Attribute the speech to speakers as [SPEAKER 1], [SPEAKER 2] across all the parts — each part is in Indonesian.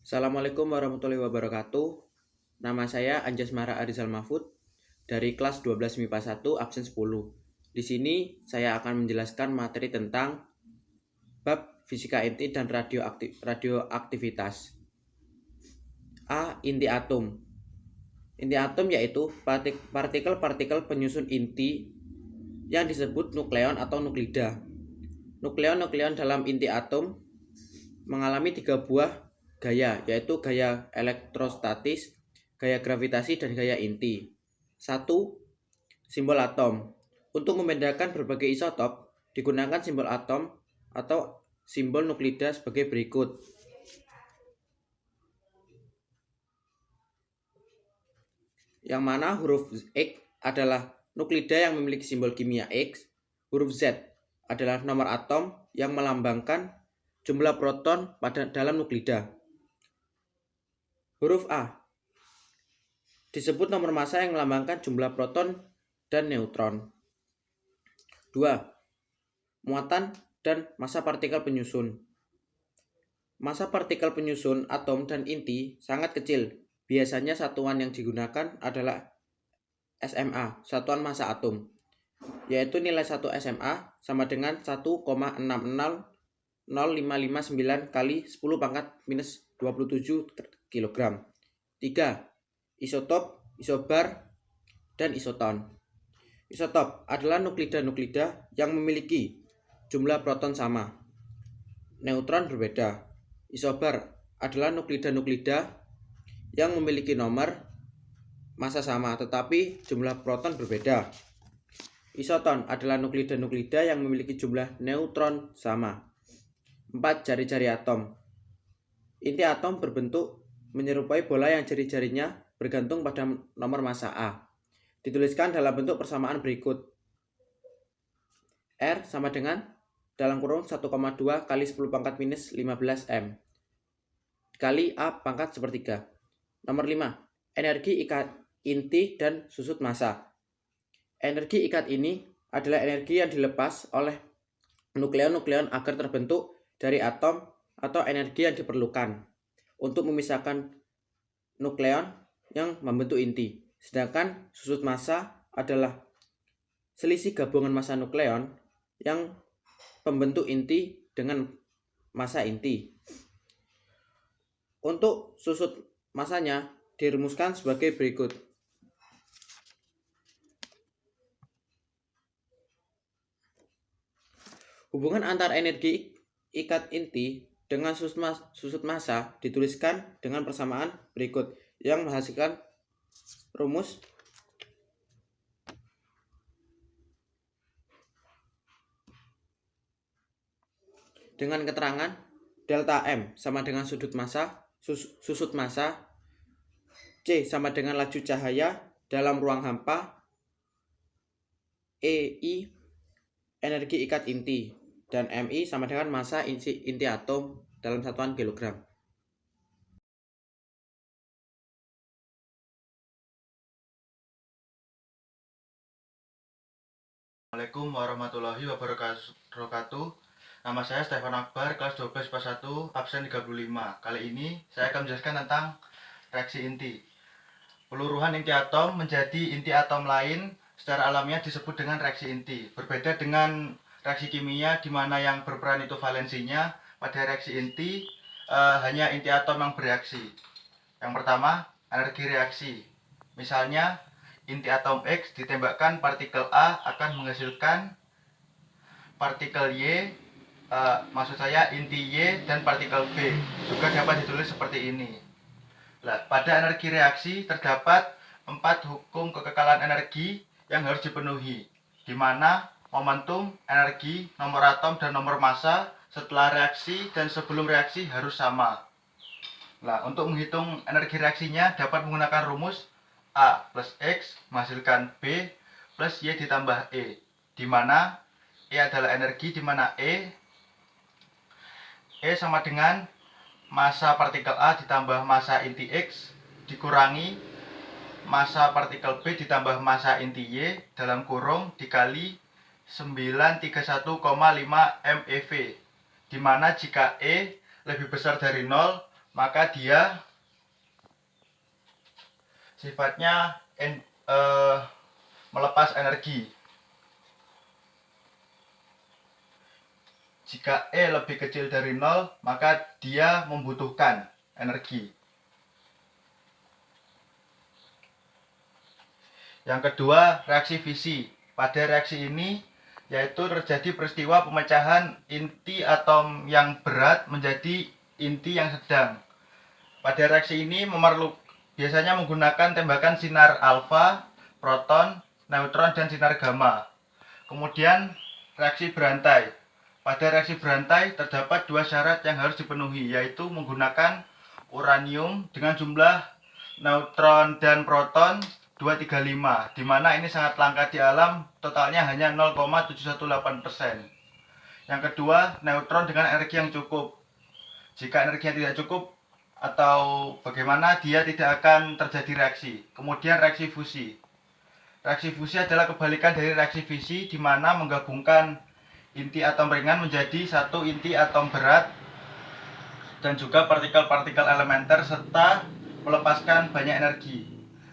[SPEAKER 1] Assalamualaikum warahmatullahi wabarakatuh. Nama saya Anjasmara Arizal Mahfud dari kelas 12 MIPA 1 absen 10. Di sini saya akan menjelaskan materi tentang bab fisika inti dan radioaktivitas. A. Inti atom. Inti atom yaitu partikel-partikel penyusun inti yang disebut nukleon atau nuklida. Nukleon dalam inti atom mengalami 3 buah gaya, yaitu gaya elektrostatis, gaya gravitasi, dan gaya inti. 1. Simbol atom. Untuk membedakan berbagai isotop, digunakan simbol atom atau simbol nuklida sebagai berikut. Yang mana huruf X adalah nuklida yang memiliki simbol kimia X. Huruf Z adalah nomor atom yang melambangkan jumlah proton pada dalam nuklida. Huruf A disebut nomor massa yang melambangkan jumlah proton dan neutron. 2. Muatan dan massa partikel penyusun. Massa partikel penyusun atom dan inti sangat kecil. Biasanya satuan yang digunakan adalah SMA, satuan massa atom, yaitu nilai 1 SMA sama dengan 1,6000559 kali 10 pangkat minus 27 kg. 3. Isotop, isobar, dan isoton. Isotop adalah nuklida-nuklida yang memiliki jumlah proton sama. Neutron berbeda. Isobar adalah nuklida-nuklida yang memiliki nomor massa sama tetapi jumlah proton berbeda. Isoton adalah nuklida-nuklida yang memiliki jumlah neutron sama. 4. Jari-jari atom. Inti atom berbentuk menyerupai bola yang jari-jarinya bergantung pada nomor massa A. Dituliskan dalam bentuk persamaan berikut. R sama dengan dalam kurung 1,2 kali 10 pangkat minus 15 M kali A pangkat sepertiga. Nomor 5. Energi ikat inti dan susut massa. Energi ikat ini adalah energi yang dilepas oleh nukleon-nukleon agar terbentuk dari atom atau energi yang diperlukan untuk memisahkan nukleon yang membentuk inti. Sedangkan susut massa adalah selisih gabungan massa nukleon yang pembentuk inti dengan massa inti. Untuk susut massanya dirumuskan sebagai berikut. Hubungan antar energi ikat inti dengan susut massa dituliskan dengan persamaan berikut yang menghasilkan rumus dengan keterangan delta M sama dengan susut massa, C sama dengan laju cahaya dalam ruang hampa, EI energi ikat inti, dan MI sama dengan massa inti atom dalam satuan kilogram.
[SPEAKER 2] Assalamualaikum warahmatullahi wabarakatuh. Nama saya Stefan Akbar, kelas 12 IPA 1, absen 35. Kali ini saya akan menjelaskan tentang reaksi inti. Peluruhan inti atom menjadi inti atom lain secara alamiah disebut dengan reaksi inti. Berbeda dengan reaksi kimia di mana yang berperan itu valensinya, pada reaksi inti hanya inti atom yang bereaksi. Yang pertama, energi reaksi. Misalnya, inti atom X ditembakkan partikel A akan menghasilkan partikel Y, maksud saya inti Y dan partikel B. Juga dapat ditulis seperti ini. Pada energi reaksi terdapat 4 hukum kekekalan energi yang harus dipenuhi, di mana momentum, energi, nomor atom, dan nomor massa setelah reaksi dan sebelum reaksi harus sama. Untuk menghitung energi reaksinya dapat menggunakan rumus A plus X menghasilkan B plus Y ditambah E, di mana E adalah energi, di mana E sama dengan massa partikel A ditambah massa inti X dikurangi massa partikel B ditambah massa inti Y dalam kurung dikali 931,5 MeV, di mana jika E lebih besar dari 0 maka dia sifatnya melepas energi. Jika E lebih kecil dari 0, maka dia membutuhkan energi. Yang kedua, reaksi fisi. Pada reaksi ini, yaitu terjadi peristiwa pemecahan inti atom yang berat menjadi inti yang sedang. Pada reaksi ini biasanya menggunakan tembakan sinar alfa, proton, neutron, dan sinar gamma. Kemudian reaksi berantai. Pada reaksi berantai terdapat dua syarat yang harus dipenuhi, yaitu menggunakan uranium dengan jumlah neutron dan proton 235, di mana ini sangat langka di alam, totalnya hanya 0,718%. Yang kedua, neutron dengan energi yang cukup. Jika energinya tidak cukup atau bagaimana, dia tidak akan terjadi reaksi. Kemudian reaksi fusi. Reaksi fusi adalah kebalikan dari reaksi fisi, di mana menggabungkan inti atom ringan menjadi satu inti atom berat dan juga partikel-partikel elementer serta melepaskan banyak energi.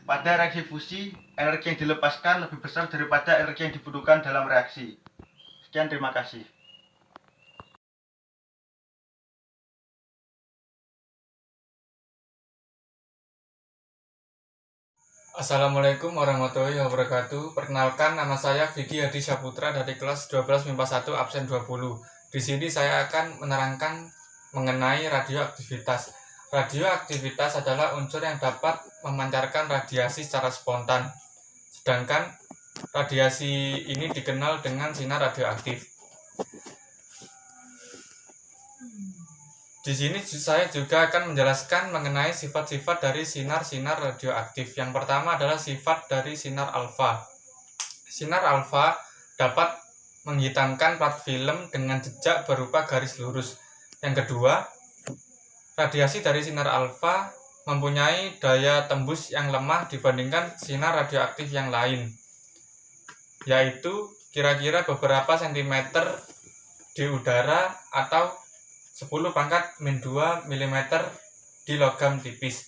[SPEAKER 2] Pada reaksi fusi, energi yang dilepaskan lebih besar daripada energi yang dibutuhkan dalam reaksi. Sekian, terima kasih.
[SPEAKER 3] Assalamualaikum warahmatullahi wabarakatuh. Perkenalkan, nama saya Vicky Hadi Saputra dari kelas 12 MIPA 1 absen 20. Di sini saya akan menerangkan mengenai radioaktivitas. Radioaktivitas adalah unsur yang dapat memancarkan radiasi secara spontan. Sedangkan radiasi ini dikenal dengan sinar radioaktif. Di sini saya juga akan menjelaskan mengenai sifat-sifat dari sinar-sinar radioaktif. Yang pertama adalah sifat dari sinar alfa. Sinar alfa dapat menghitamkan plat film dengan jejak berupa garis lurus. Yang kedua, radiasi dari sinar alfa mempunyai daya tembus yang lemah dibandingkan sinar radioaktif yang lain, yaitu kira-kira beberapa sentimeter di udara atau 10⁻²mm di logam tipis.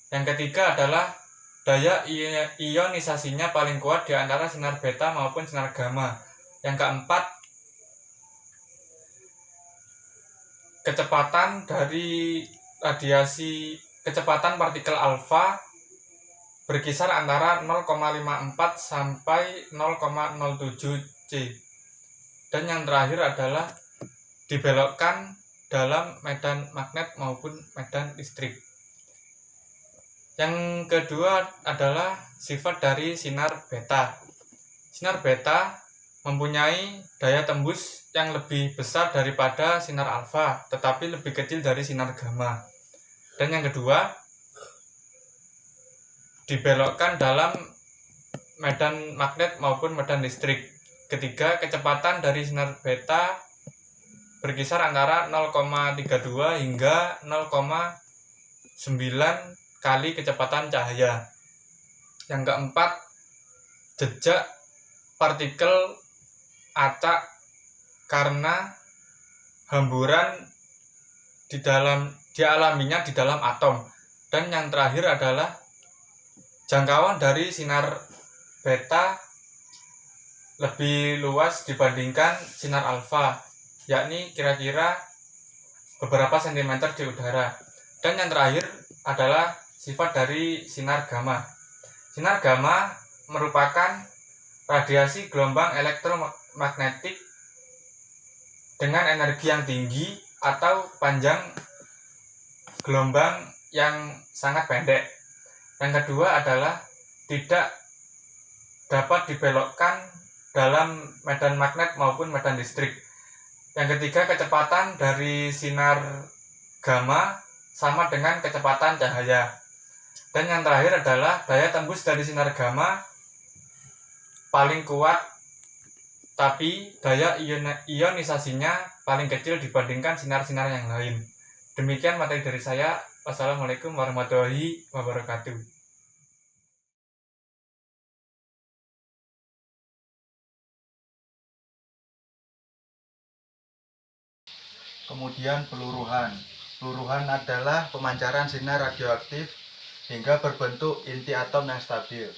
[SPEAKER 3] Yang ketiga adalah daya ionisasinya paling kuat di antara sinar beta maupun sinar gamma. Yang keempat, kecepatan dari kecepatan partikel alfa berkisar antara 0,54 sampai 0,07 C. Dan yang terakhir adalah dibelokkan dalam medan magnet maupun medan listrik. Yang kedua adalah sifat dari sinar beta. Sinar beta mempunyai daya tembus yang lebih besar daripada sinar alfa, tetapi lebih kecil dari sinar gamma. Dan yang kedua, dibelokkan dalam medan magnet maupun medan listrik. Ketiga, kecepatan dari sinar beta berkisar antara 0,32 hingga 0,9 kali kecepatan cahaya. Yang keempat, jejak partikel acak karena hamburan dialaminya di dalam atom. Dan yang terakhir adalah jangkauan dari sinar beta lebih luas dibandingkan sinar alfa, yakni kira-kira beberapa sentimeter di udara. Dan yang terakhir adalah sifat dari sinar gamma. Sinar gamma merupakan radiasi gelombang elektromagnetik dengan energi yang tinggi atau panjang gelombang yang sangat pendek. Yang kedua adalah tidak dapat dibelokkan dalam medan magnet maupun medan listrik. Yang ketiga, kecepatan dari sinar gamma sama dengan kecepatan cahaya. Dan yang terakhir adalah daya tembus dari sinar gamma paling kuat, tapi daya ionisasinya paling kecil dibandingkan sinar-sinar yang lain. Demikian materi dari saya. Wassalamualaikum warahmatullahi wabarakatuh.
[SPEAKER 2] Kemudian peluruhan. Peluruhan adalah pemancaran sinar radioaktif hingga berbentuk inti atom yang stabil.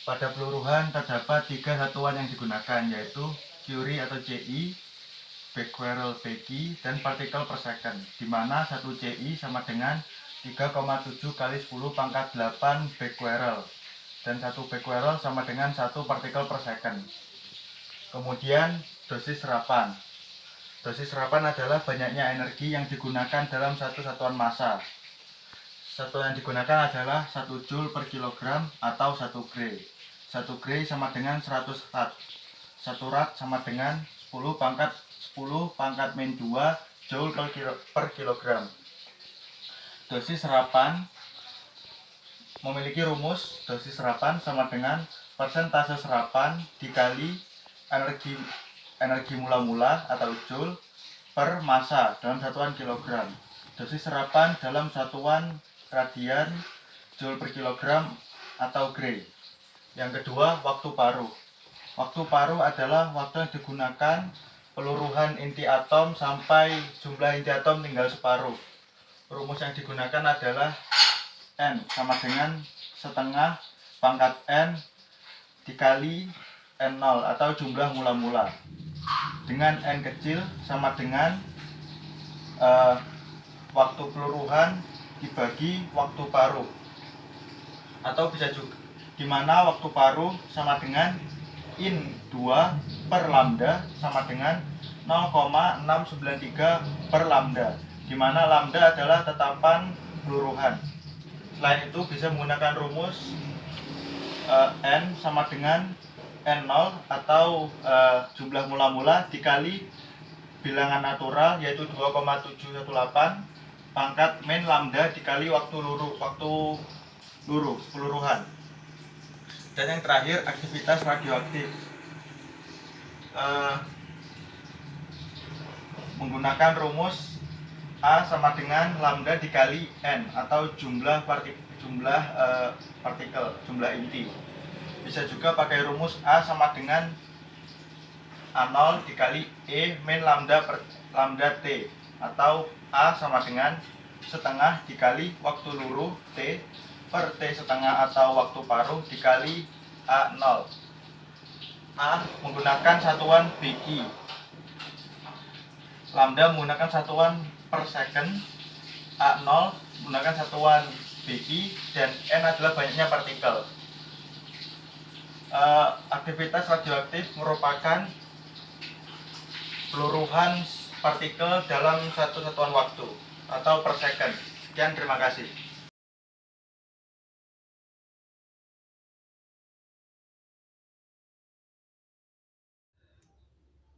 [SPEAKER 2] Pada peluruhan terdapat 3 satuan yang digunakan, yaitu Curie atau CI, becquerel Peki, dan partikel per second, di mana 1 CI sama dengan 3,7 kali 10 pangkat 8 becquerel, dan 1 becquerel sama dengan 1 partikel per second. Kemudian dosis serapan. Dosis serapan adalah banyaknya energi yang digunakan dalam satu satuan massa. Satuan yang digunakan adalah 1 joule per kilogram atau 1 gray. 1 gray sama dengan 100 rad. 1 rad sama dengan 10 pangkat min 2 joule per kilogram. Dosis serapan memiliki rumus dosis serapan sama dengan persentase serapan dikali energi mula-mula atau joule per massa dalam satuan kilogram. Dosis serapan dalam satuan radian joule per kilogram atau gray. Yang kedua, waktu paruh. Waktu paruh adalah waktu yang digunakan peluruhan inti atom sampai jumlah inti atom tinggal separuh. Rumus yang digunakan adalah N sama dengan setengah pangkat N dikali N0 atau jumlah mula-mula, dengan N kecil sama dengan waktu peluruhan dibagi waktu paruh, atau bisa juga dimana waktu paruh sama dengan in 2 per lambda sama dengan 0,693 per lambda, dimana lambda adalah tetapan peluruhan. Selain itu bisa menggunakan rumus N sama dengan N0 atau jumlah mula-mula dikali bilangan natural, yaitu 2,718 pangkat min lambda dikali waktu peluruhan. Dan yang terakhir, aktivitas radioaktif. Menggunakan rumus A sama dengan lambda dikali N atau jumlah partikel, jumlah inti. Bisa juga pakai rumus A sama dengan A0 dikali E min lambda per lambda T, atau A sama dengan setengah dikali waktu luruh T per T setengah atau waktu paruh dikali A0. A menggunakan satuan Bq, lambda menggunakan satuan per second, A0 menggunakan satuan Bq, dan N adalah banyaknya partikel. Aktivitas radioaktif merupakan peluruhan partikel dalam satu satuan waktu atau per second. Sekian, terima kasih.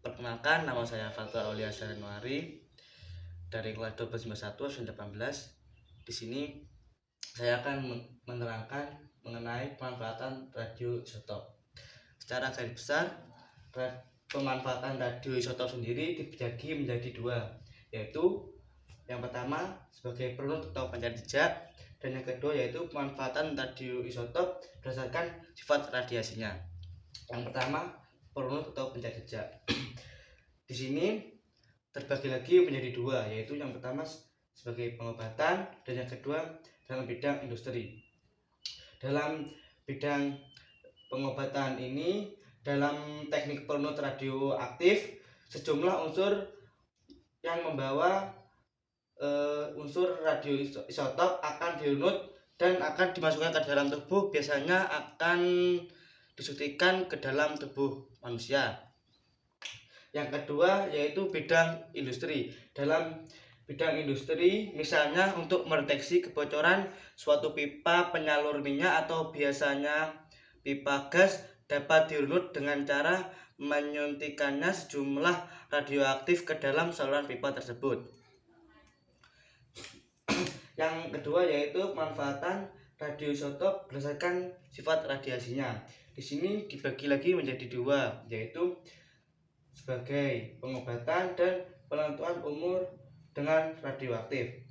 [SPEAKER 4] Perkenalkan, nama saya Fathul Aulia Januari dari kelas 1291 18. Di sini saya akan menerangkan mengenai pemanfaatan radioisotop. Secara garis besar, pemanfaatan radioisotop sendiri dibagi menjadi 2, yaitu yang pertama sebagai penurut atau pencari jejak, dan yang kedua yaitu pemanfaatan radioisotop berdasarkan sifat radiasinya. Yang pertama, penurut atau pencari jejak. Di sini terbagi lagi menjadi 2, yaitu yang pertama sebagai pengobatan dan yang kedua dalam bidang industri. Dalam bidang pengobatan ini, dalam teknik penurut radioaktif, sejumlah unsur yang membawa unsur radioisotop akan dirunut dan akan dimasukkan ke dalam tubuh, biasanya akan disuntikkan ke dalam tubuh manusia. Yang kedua yaitu bidang industri. Dalam bidang industri, misalnya untuk mendeteksi kebocoran suatu pipa penyalur minyak atau biasanya pipa gas, dapat dirunut dengan cara menyuntikkannya sejumlah radioaktif ke dalam saluran pipa tersebut. Yang kedua yaitu pemanfaatan radioisotop berdasarkan sifat radiasinya. Di sini dibagi lagi menjadi 2, yaitu sebagai pengobatan dan penentuan umur dengan radioaktif.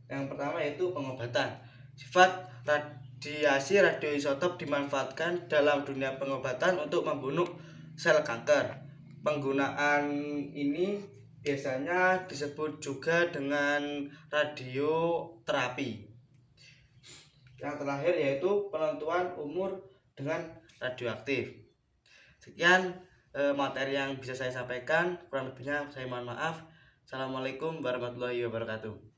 [SPEAKER 4] Yang pertama yaitu pengobatan. Sifat radiasi radioisotop dimanfaatkan dalam dunia pengobatan untuk membunuh sel kanker. Penggunaan ini biasanya disebut juga dengan radioterapi. Yang terakhir yaitu penentuan umur dengan radioaktif. Sekian materi yang bisa saya sampaikan, kurang lebihnya saya mohon maaf. Assalamualaikum warahmatullahi wabarakatuh.